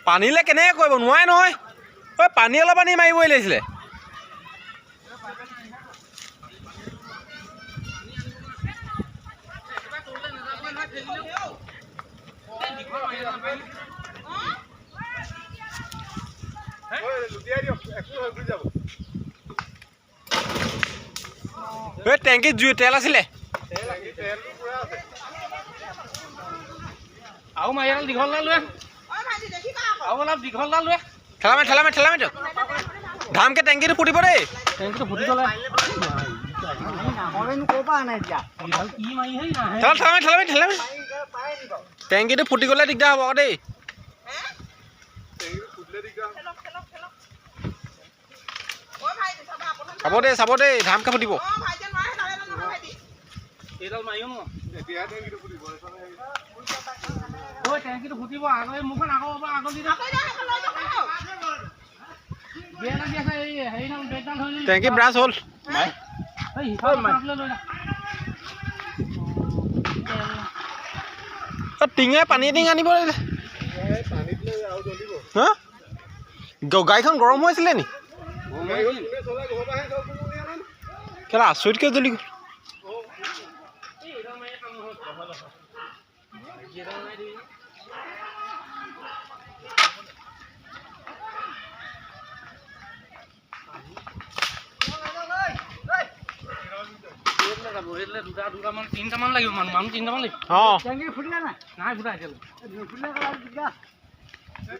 পানীলে কেনেকৈ কৰিব নোৱাৰে নহয় ঐ পানী অলপ পানী মাৰিবই লাগিছিলে এই টেংকিত জুই তেল আছিলে আৰু মাৰিয়াল দীঘল লৈ আৰু অলপ দীঘল লৈ ঠেলামে দিয়ক ধামকে টেংকিটো ফুটিব দেই টেংকিটো ফুটি গ'লে ঠেলামে টেংকিটো ফুটি গ'লে দিগদাৰ হ'ব আকৌ দেই চাব দেই ধামকে ফুটিব এইডাল মাৰিও ন টেংকিটো ফুটিব আকৌ মুখন আকৌ আগত দি টেংকি ব্ৰাছ হ'ল টিঙে পানী টিং আনিব হা গাড়ীখন গৰম হৈ আছিলে নি কেলা আচৰিতকৈ জ্বলি গ'ল তিনিটামান লাগিব মানুহ তিনিটামান লাগিব অঁ নাই ফুটা